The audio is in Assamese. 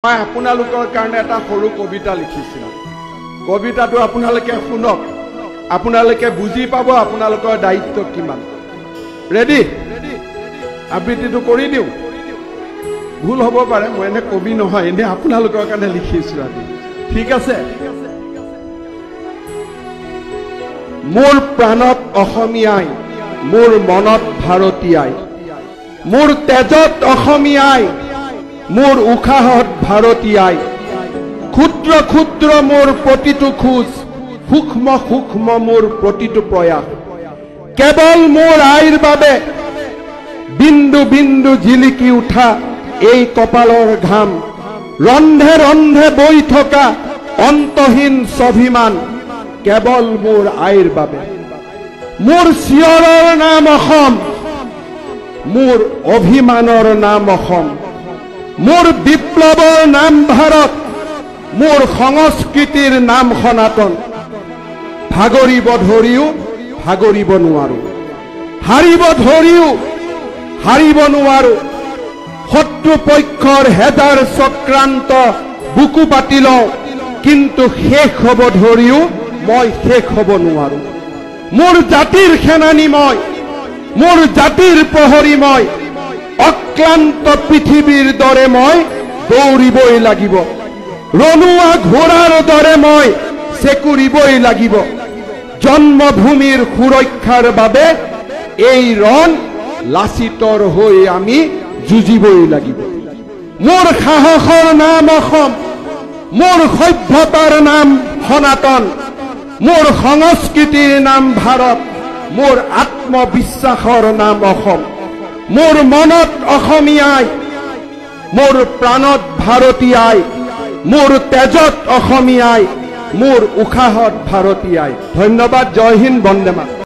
মই আপোনালোকৰ কাৰণে এটা সৰু কবিতা লিখিছিলো। কবিতাটো আপোনালোকে শুনক, আপোনালোকে বুজি পাব আপোনালোকৰ দায়িত্ব কিমান। ৰেডি? আবৃত্তিটো কৰি দিওঁ। ভুল হ'ব পাৰে, মই এনে কবি নহয়, এনে আপোনালোকৰ কাৰণে লিখিছো আজি। ঠিক আছে? মোৰ প্ৰাণত অসমীয়াই, মোৰ মনত ভাৰতীয়াই, মোৰ তেজত অসমীয়াই, মোৰ উশাহত ভাৰতীয়াই, ক্ষুদ্ৰ ক্ষুদ্ৰ মোৰ প্ৰতিটো খোজ, সূক্ষ্ম সূক্ষ্ম মোৰ প্ৰতিটো প্ৰয়াস, কেৱল মোৰ আইৰ বাবে বিন্দু বিন্দু জিলিকি উঠা এই কপালৰ ঘাম, ৰন্ধে ৰন্ধে বৈ থকা অন্তহীন স্বাভিমান, কেৱল মোৰ আইৰ বাবে। মোৰ চিঞৰৰ নাম অসম, মোৰ অভিমানৰ নাম অসম, মোৰ বিপ্লৱৰ নাম ভাৰত, মোৰ সংস্কৃতিৰ নাম সনাতন। ভাগৰিব ধৰিও ভাগৰিব নোৱাৰো, হাৰিব ধৰিও হাৰিব নোৱাৰো, শত্ৰুপক্ষৰ হেজাৰ চক্ৰান্ত বুকু পাতি লওঁ, কিন্তু শেষ হ'ব ধৰিও মই শেষ হ'ব নোৱাৰো। মোৰ জাতিৰ সেনানী মই, মোৰ জাতিৰ প্ৰহৰী মই, অক্লান্ত পৃথিৱীৰ দৰে মই দৌৰিবই লাগিব, ৰণুৱা ঘোঁৰাৰ দৰে মই চেকুৰিবই লাগিব। জন্মভূমিৰ সুৰক্ষাৰ বাবে এই ৰণ লাচিতৰ হৈ আমি যুঁজিবই লাগিব। মোৰ সাহসৰ নাম অসম, মোৰ সভ্যতাৰ নাম সনাতন, মোৰ সংস্কৃতিৰ নাম ভাৰত, মোৰ আত্মবিশ্বাসৰ নাম অসম। মোৰ মনত অসমীয়াই, মোৰ প্ৰাণত ভাৰতীয়াই, মোৰ তেজত অসমীয়াই, মোৰ উশাহত ভাৰতীয়াই। ধন্যবাদ। জয় হিন্দ, বন্দে মাতৰম।